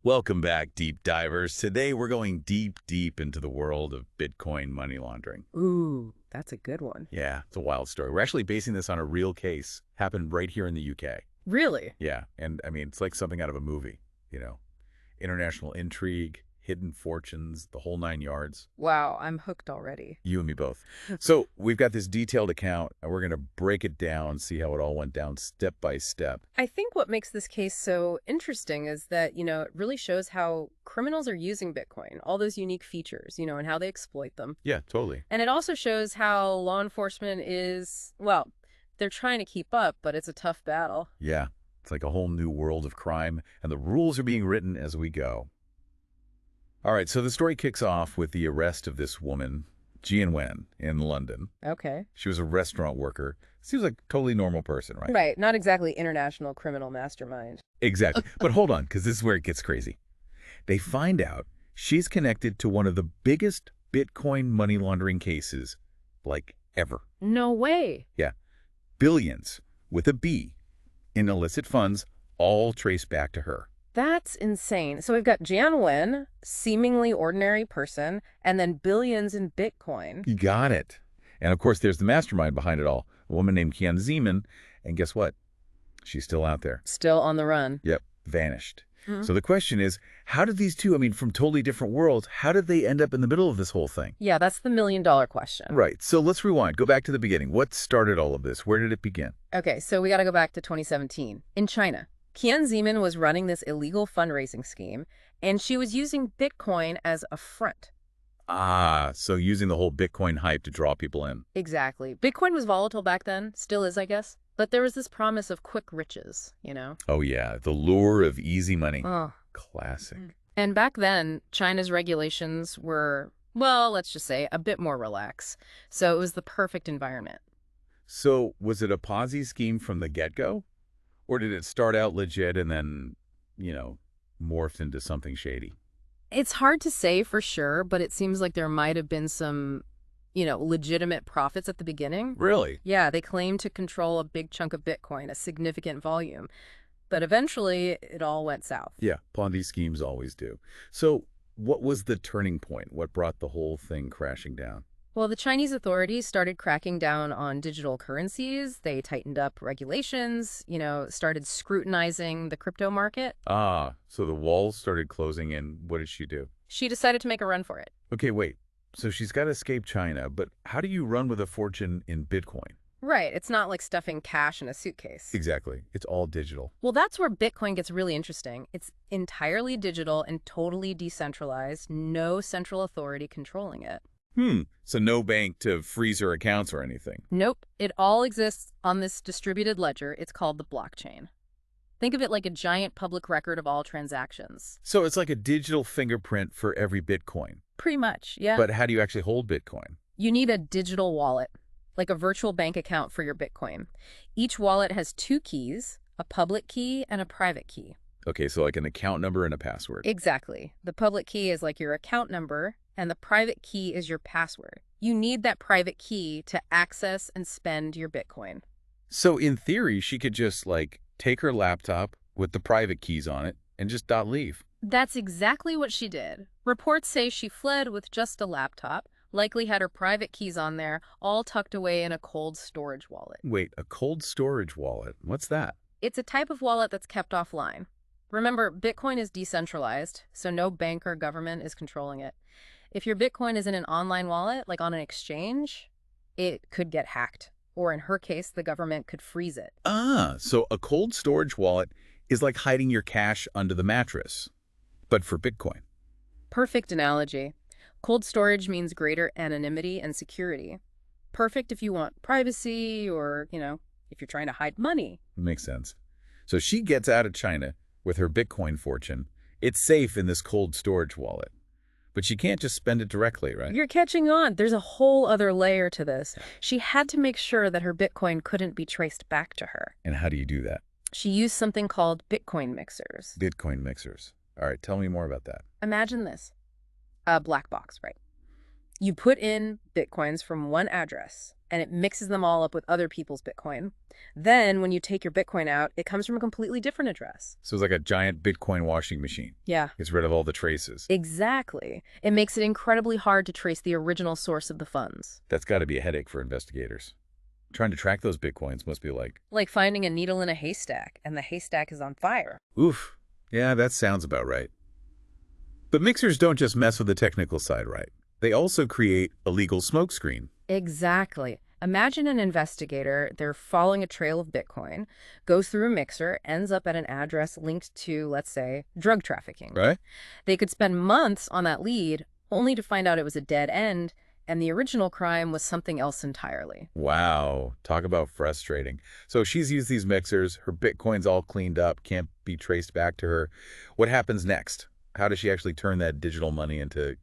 Welcome back, deep divers. Today we're going deep into the world of Bitcoin money laundering. Ooh, that's a good one. Yeah, it's a wild story. We're actually basing this on a real case. Happened right here in the UK. Really? Yeah, and I mean, it's like something out of a movie, International intrigue, hidden fortunes, the whole nine yards. Wow, I'm hooked already. You and me both. So we've got this detailed account, and we're going to break it down, see how it all went down step by step. I think what makes this case so interesting is that, it really shows how criminals are using Bitcoin, all those unique features, and how they exploit them. Yeah, totally. And it also shows how law enforcement is, well, they're trying to keep up, but it's a tough battle. Yeah, it's like a whole new world of crime, and the rules are being written as we go. All right, so the story kicks off with the arrest of this woman, Jian Wen, in London. Okay. She was a restaurant worker. Seems like a totally normal person, right? Right, not exactly international criminal mastermind. Exactly. But hold on, because this is where it gets crazy. They find out she's connected to one of the biggest Bitcoin money laundering cases, like, ever. No way. Yeah. Billions, with a B, in illicit funds, all traced back to her. That's insane. So we've got Jian Wen, seemingly ordinary person, and then billions in Bitcoin. You got it. And of course, there's the mastermind behind it all, a woman named Kian Zeman. And guess what? She's still out there. Still on the run. Yep, vanished. Hmm. So the question is, how did these two, from totally different worlds, how did they end up in the middle of this whole thing? Yeah, that's the million-dollar question. Right. So let's rewind. Go back to the beginning. What started all of this? Where did it begin? Okay, so we got to go back to 2017 in China. Kian Zeman was running this illegal fundraising scheme, and she was using Bitcoin as a front. Ah, so using the whole Bitcoin hype to draw people in. Exactly. Bitcoin was volatile back then, still is, I guess. But there was this promise of quick riches. Oh, yeah. The lure of easy money. Oh. Classic. And back then, China's regulations were, well, let's just say, a bit more relaxed. So it was the perfect environment. So was it a Ponzi scheme from the get-go? Or did it start out legit and then, morphed into something shady? It's hard to say for sure, but it seems like there might have been some, legitimate profits at the beginning. Really? Yeah, they claimed to control a big chunk of Bitcoin, a significant volume. But eventually, it all went south. Yeah, Ponzi schemes always do. So what was the turning point? What brought the whole thing crashing down? Well, the Chinese authorities started cracking down on digital currencies. They tightened up regulations, started scrutinizing the crypto market. Ah, so the walls started closing in. What did she do? She decided to make a run for it. Okay, wait. So she's got to escape China, but how do you run with a fortune in Bitcoin? Right. It's not like stuffing cash in a suitcase. Exactly. It's all digital. Well, that's where Bitcoin gets really interesting. It's entirely digital and totally decentralized, no central authority controlling it. So no bank to freeze her accounts or anything. Nope. It all exists on this distributed ledger. It's called the blockchain. Think of it like a giant public record of all transactions. So it's like a digital fingerprint for every Bitcoin. Pretty much, yeah. But how do you actually hold Bitcoin? You need a digital wallet, like a virtual bank account for your Bitcoin. Each wallet has two keys, a public key and a private key. Okay, so like an account number and a password. Exactly. The public key is like your account number, and the private key is your password. You need that private key to access and spend your Bitcoin. So in theory, she could just take her laptop with the private keys on it and just leave. That's exactly what she did. Reports say she fled with just a laptop, likely had her private keys on there, all tucked away in a cold storage wallet. Wait, a cold storage wallet? What's that? It's a type of wallet that's kept offline. Remember, Bitcoin is decentralized, so no bank or government is controlling it. If your Bitcoin is in an online wallet, like on an exchange, it could get hacked. Or in her case, the government could freeze it. Ah, so a cold storage wallet is like hiding your cash under the mattress, but for Bitcoin. Perfect analogy. Cold storage means greater anonymity and security. Perfect if you want privacy or, if you're trying to hide money. Makes sense. So she gets out of China with her Bitcoin fortune. It's safe in this cold storage wallet. But she can't just spend it directly, right? You're catching on. There's a whole other layer to this. She had to make sure that her Bitcoin couldn't be traced back to her. And how do you do that? She used something called Bitcoin mixers. Bitcoin mixers. All right, tell me more about that. Imagine this. A black box, right? You put in Bitcoins from one address, and it mixes them all up with other people's Bitcoin. Then, when you take your Bitcoin out, it comes from a completely different address. So it's like a giant Bitcoin washing machine. Yeah. Gets rid of all the traces. Exactly. It makes it incredibly hard to trace the original source of the funds. That's got to be a headache for investigators. Trying to track those Bitcoins must be Like finding a needle in a haystack, and the haystack is on fire. oof. Yeah, that sounds about right. But mixers don't just mess with the technical side, right? They also create a legal smokescreen. Exactly. Imagine an investigator, they're following a trail of Bitcoin, goes through a mixer, ends up at an address linked to, let's say, drug trafficking. Right? They could spend months on that lead, only to find out it was a dead end, and the original crime was something else entirely. Wow. Talk about frustrating. So she's used these mixers. Her Bitcoin's all cleaned up, can't be traced back to her. What happens next? How does she actually turn that digital money into,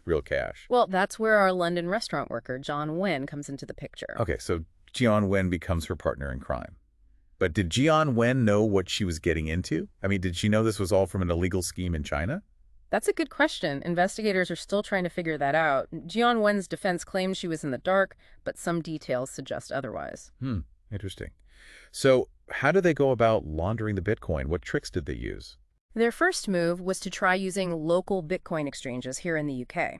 real cash? Well, that's where our London restaurant worker, John Wen, comes into the picture. Okay, so Jian Wen becomes her partner in crime. But did Jian Wen know what she was getting into? I mean, did she know this was all from an illegal scheme in China? That's a good question. Investigators are still trying to figure that out. Jian Wen's defense claims she was in the dark, but some details suggest otherwise. Interesting. So how do they go about laundering the Bitcoin? What tricks did they use? Their first move was to try using local Bitcoin exchanges here in the UK.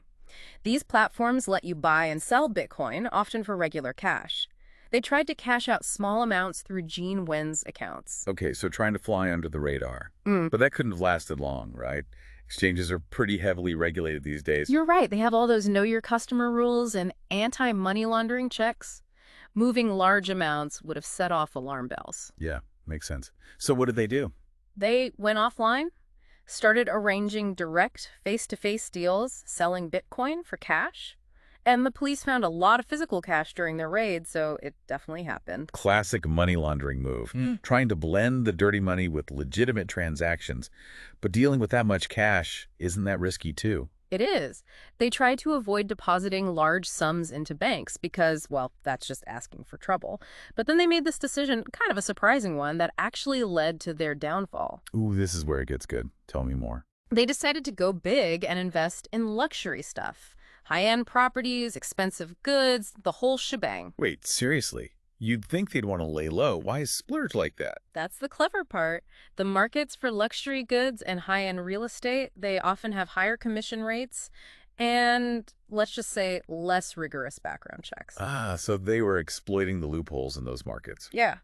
These platforms let you buy and sell Bitcoin, often for regular cash. They tried to cash out small amounts through Jean Wen's accounts. Okay, so trying to fly under the radar. Mm. But that couldn't have lasted long, right? Exchanges are pretty heavily regulated these days. You're right. They have all those know your customer rules and anti-money laundering checks. Moving large amounts would have set off alarm bells. Yeah, makes sense. So what did they do? They went offline, started arranging direct face-to-face deals, selling Bitcoin for cash. And the police found a lot of physical cash during their raid, so it definitely happened. Classic money laundering move. Trying to blend the dirty money with legitimate transactions. But dealing with that much cash, isn't that risky too? It is. They tried to avoid depositing large sums into banks because, well, that's just asking for trouble. But then they made this decision, kind of a surprising one, that actually led to their downfall. Ooh, this is where it gets good. Tell me more. They decided to go big and invest in luxury stuff. High-end properties, expensive goods, the whole shebang. Wait, seriously? You'd think they'd want to lay low. Why splurge like that? That's the clever part. The markets for luxury goods and high-end real estate, they often have higher commission rates and, let's just say, less rigorous background checks. Ah, so they were exploiting the loopholes in those markets. Yeah.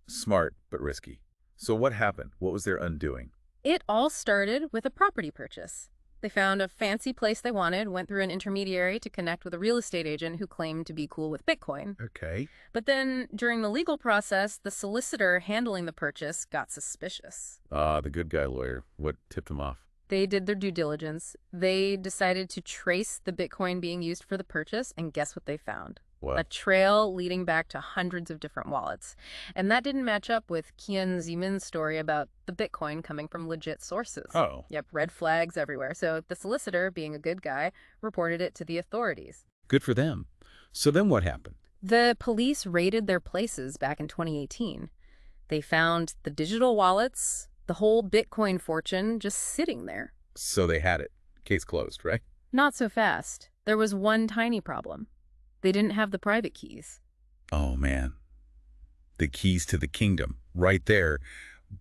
Smart, but risky. So what happened? What was their undoing? It all started with a property purchase. They found a fancy place they wanted, went through an intermediary to connect with a real estate agent who claimed to be cool with Bitcoin. Okay. But then, during the legal process, the solicitor handling the purchase got suspicious. Ah, the good guy lawyer. What tipped him off? They did their due diligence. They decided to trace the Bitcoin being used for the purchase, and guess what they found? What? A trail leading back to hundreds of different wallets. And that didn't match up with Qian Zimin's story about the Bitcoin coming from legit sources. Oh. Yep, red flags everywhere. So the solicitor, being a good guy, reported it to the authorities. Good for them. So then what happened? The police raided their places back in 2018. They found the digital wallets, the whole Bitcoin fortune just sitting there. So they had it. Case closed, right? Not so fast. There was one tiny problem. They didn't have the private keys. Oh, man. The keys to the kingdom, right there,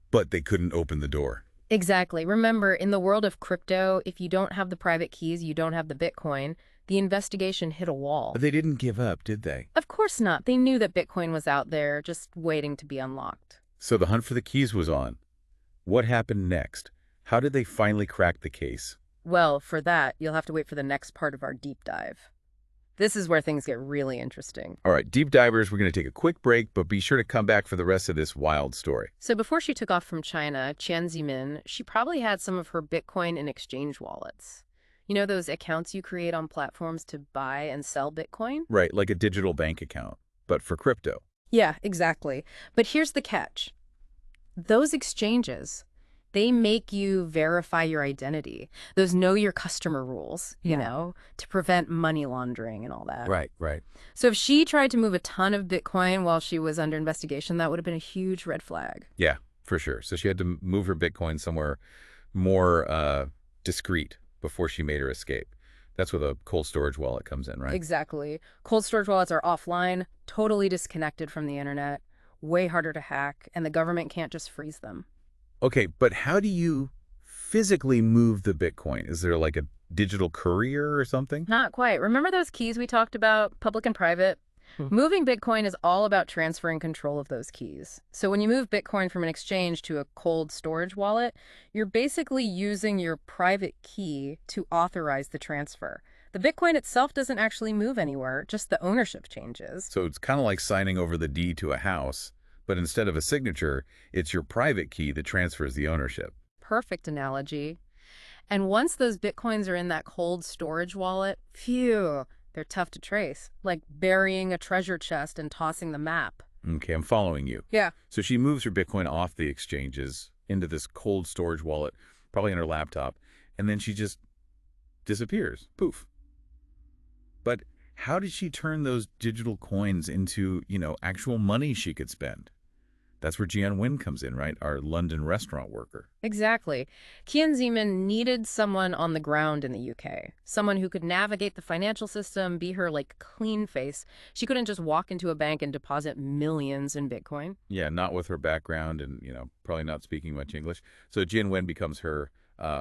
but they couldn't open the door. Exactly. Remember, in the world of crypto, if you don't have the private keys, you don't have the Bitcoin. The investigation hit a wall. But they didn't give up, did they? Of course not. They knew that Bitcoin was out there, just waiting to be unlocked. So the hunt for the keys was on. What happened next? How did they finally crack the case? Well, for that, you'll have to wait for the next part of our deep dive. This is where things get really interesting. All right, deep divers, we're going to take a quick break, but be sure to come back for the rest of this wild story. So before she took off from China, Qian Zimin, she probably had some of her Bitcoin in exchange wallets. You know those accounts you create on platforms to buy and sell Bitcoin? Right, like a digital bank account, but for crypto. Yeah, exactly. But here's the catch. Those exchanges, they make you verify your identity. Those know your customer rules, you know, to prevent money laundering and all that. Right, right. So if she tried to move a ton of Bitcoin while she was under investigation, that would have been a huge red flag. Yeah, for sure. So she had to move her Bitcoin somewhere more discreet before she made her escape. That's where the cold storage wallet comes in, right? Exactly. Cold storage wallets are offline, totally disconnected from the internet, way harder to hack, and the government can't just freeze them. Okay, but how do you physically move the Bitcoin? Is there like a digital courier or something? Not quite. Remember those keys we talked about, public and private? Moving Bitcoin is all about transferring control of those keys. So when you move Bitcoin from an exchange to a cold storage wallet, you're basically using your private key to authorize the transfer. The Bitcoin itself doesn't actually move anywhere, just the ownership changes. So it's kind of like signing over the deed to a house, but instead of a signature, it's your private key that transfers the ownership. Perfect analogy. And once those Bitcoins are in that cold storage wallet, phew, they're tough to trace, like burying a treasure chest and tossing the map. Okay, I'm following you. Yeah. So she moves her Bitcoin off the exchanges into this cold storage wallet, probably in her laptop, and then she just disappears. Poof. But how did she turn those digital coins into, actual money she could spend? That's where Jian Wen comes in, right? Our London restaurant worker. Exactly. Kian Zeman needed someone on the ground in the UK, someone who could navigate the financial system, be her like clean face. She couldn't just walk into a bank and deposit millions in Bitcoin. Yeah, not with her background and, probably not speaking much English. So Jian Wen becomes her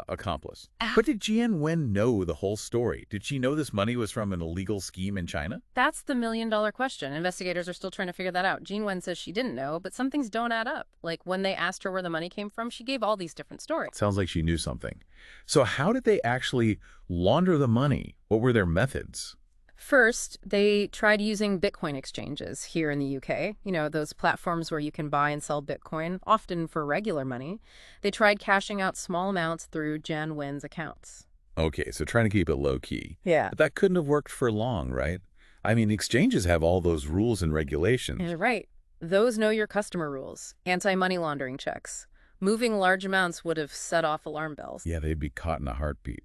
accomplice. But did Jian Wen know the whole story? Did she know this money was from an illegal scheme in China? That's the million-dollar question. Investigators are still trying to figure that out. Jean Wen says she didn't know, but some things don't add up. Like when they asked her where the money came from, she gave all these different stories. Sounds like she knew something. So how did they actually launder the money? What were their methods? First, they tried using Bitcoin exchanges here in the UK. You know, those platforms where you can buy and sell Bitcoin, often for regular money. They tried cashing out small amounts through Jan Wen's accounts. Okay, so trying to keep it low key. Yeah. But that couldn't have worked for long, right? I mean, exchanges have all those rules and regulations. Yeah, right. Those know your customer rules, anti-money laundering checks. Moving large amounts would have set off alarm bells. Yeah, they'd be caught in a heartbeat.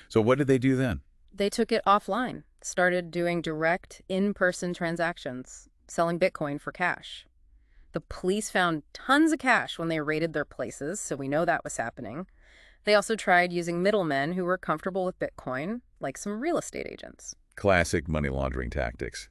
So what did they do then? They took it offline, started doing direct in-person transactions, selling Bitcoin for cash. The police found tons of cash when they raided their places, so we know that was happening. They also tried using middlemen who were comfortable with Bitcoin, like some real estate agents. Classic money laundering tactics.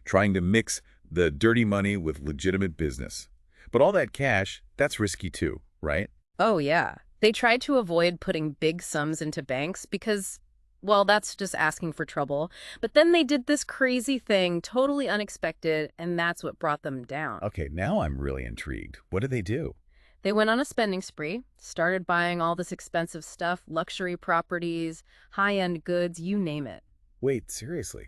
Trying to mix the dirty money with legitimate business. But all that cash, that's risky too, right? Oh, yeah. They tried to avoid putting big sums into banks because, well, that's just asking for trouble. But then they did this crazy thing, totally unexpected, and that's what brought them down. Okay, now I'm really intrigued. What did they do? They went on a spending spree, started buying all this expensive stuff, luxury properties, high-end goods, you name it. Wait, seriously?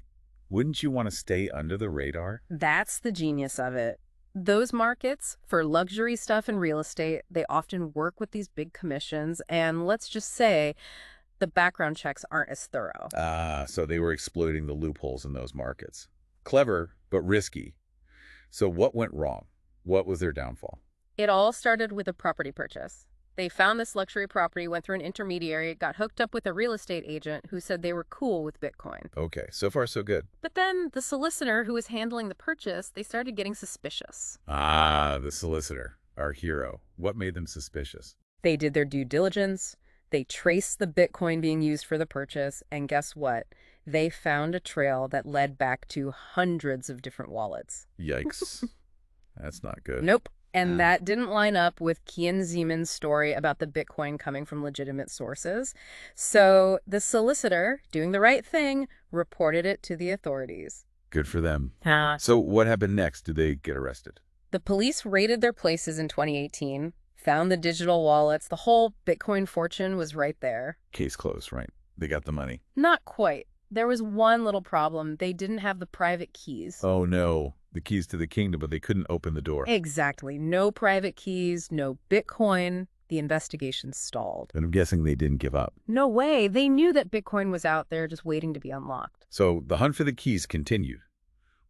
Wouldn't you want to stay under the radar? That's the genius of it. Those markets, for luxury stuff and real estate, they often work with these big commissions, and let's just say the background checks aren't as thorough. Ah, so they were exploiting the loopholes in those markets. Clever, but risky. So what went wrong? What was their downfall? It all started with a property purchase. They found this luxury property, went through an intermediary, got hooked up with a real estate agent who said they were cool with Bitcoin. Okay, so far so good. But then the solicitor who was handling the purchase, they started getting suspicious. Ah, the solicitor, our hero. What made them suspicious? They did their due diligence. They traced the Bitcoin being used for the purchase, and guess what? They found a trail that led back to hundreds of different wallets. Yikes. That's not good. Nope. And that didn't line up with Kian Zeman's story about the Bitcoin coming from legitimate sources. So the solicitor, doing the right thing, reported it to the authorities. Good for them. So what happened next? Did they get arrested? The police raided their places in 2018, found the digital wallets. The whole Bitcoin fortune was right there. Case closed, right? They got the money. Not quite. There was one little problem. They didn't have the private keys. Oh, no. The keys to the kingdom, but they couldn't open the door. Exactly. No private keys, no Bitcoin. The investigation stalled. And I'm guessing they didn't give up. No way. They knew that Bitcoin was out there just waiting to be unlocked. So the hunt for the keys continued.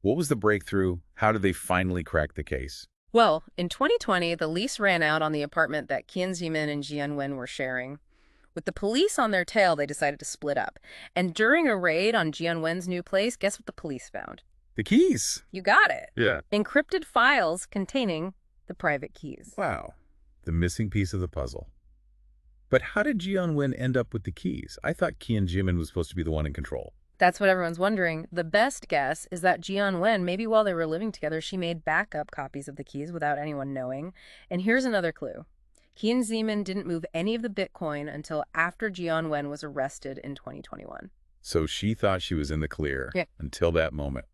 What was the breakthrough? How did they finally crack the case? Well, in 2020, the lease ran out on the apartment that Kian Zeman and Jian Wen were sharing. With the police on their tail, they decided to split up. And during a raid on Jian Wen's new place, guess what the police found? The keys. You got it. Yeah. Encrypted files containing the private keys. Wow. The missing piece of the puzzle. But how did Jian Wen end up with the keys? I thought Qian Jimin was supposed to be the one in control. That's what everyone's wondering. The best guess is that Jian Wen, maybe while they were living together, she made backup copies of the keys without anyone knowing. And here's another clue. Qian Zeman didn't move any of the Bitcoin until after Jian Wen was arrested in 2021. So she thought she was in the clear Yeah. until that moment.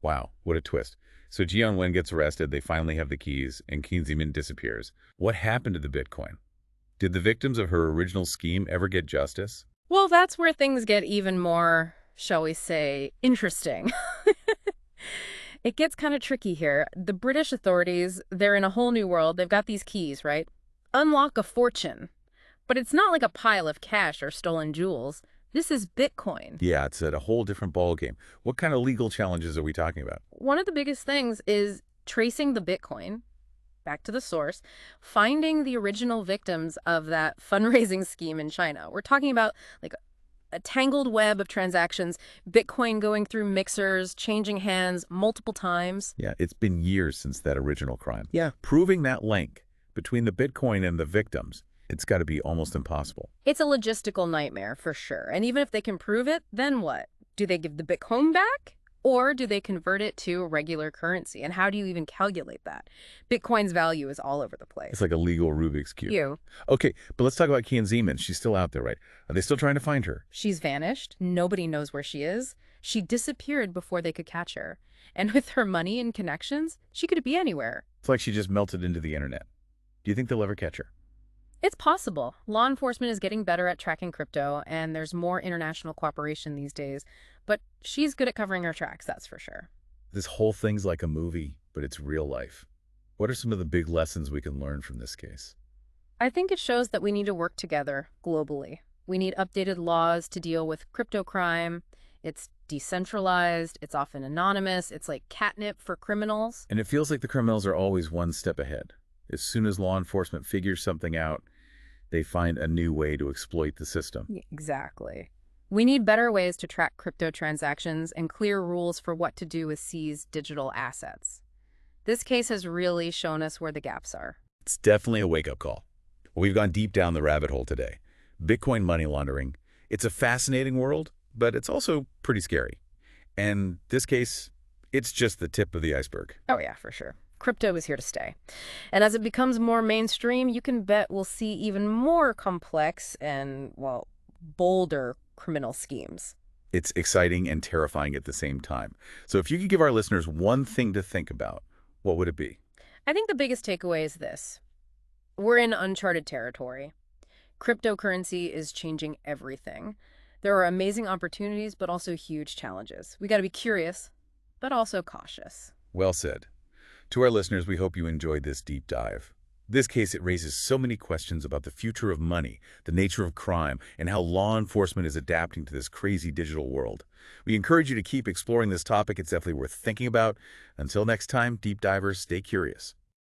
Wow, what a twist. So Jian Wen gets arrested, they finally have the keys, and Qian Zemin disappears. What happened to the Bitcoin? Did the victims of her original scheme ever get justice? Well, that's where things get even more, shall we say, interesting. It gets kind of tricky here. The British authorities, they're in a whole new world. They've got these keys, right? Unlock a fortune. But it's not like a pile of cash or stolen jewels. This is Bitcoin. Yeah, it's at a whole different ballgame. What kind of legal challenges are we talking about? One of the biggest things is tracing the Bitcoin back to the source, finding the original victims of that fundraising scheme in China. We're talking about like a tangled web of transactions, Bitcoin going through mixers, changing hands multiple times. Yeah, it's been years since that original crime. Yeah. Proving that link between the Bitcoin and the victims, it's got to be almost impossible. It's a logistical nightmare for sure. And even if they can prove it, then what? Do they give the Bitcoin back? Or do they convert it to regular currency? And how do you even calculate that? Bitcoin's value is all over the place. It's like a legal Rubik's Cube. You. Okay, but let's talk about Qian Zeman. She's still out there, right? Are they still trying to find her? She's vanished. Nobody knows where she is. She disappeared before they could catch her. And with her money and connections, she could be anywhere. It's like she just melted into the internet. Do you think they'll ever catch her? It's possible. Law enforcement is getting better at tracking crypto, and there's more international cooperation these days. But she's good at covering her tracks, that's for sure. This whole thing's like a movie, but it's real life. What are some of the big lessons we can learn from this case? I think it shows that we need to work together globally. We need updated laws to deal with crypto crime. It's decentralized, it's often anonymous, it's like catnip for criminals. And it feels like the criminals are always one step ahead. As soon as law enforcement figures something out, they find a new way to exploit the system. Exactly. We need better ways to track crypto transactions and clear rules for what to do with seized digital assets. This case has really shown us where the gaps are. It's definitely a wake-up call. Well, we've gone deep down the rabbit hole today. Bitcoin money laundering. It's a fascinating world, but it's also pretty scary. And this case, it's just the tip of the iceberg. Oh yeah, for sure. Crypto is here to stay. And as it becomes more mainstream, you can bet we'll see even more complex and, well, bolder criminal schemes. It's exciting and terrifying at the same time. So if you could give our listeners one thing to think about, what would it be? I think the biggest takeaway is this. We're in uncharted territory. Cryptocurrency is changing everything. There are amazing opportunities, but also huge challenges. We got to be curious, but also cautious. Well said. To our listeners, we hope you enjoyed this deep dive. This case, it raises so many questions about the future of money, the nature of crime, and how law enforcement is adapting to this crazy digital world. We encourage you to keep exploring this topic. It's definitely worth thinking about. Until next time, deep divers, stay curious.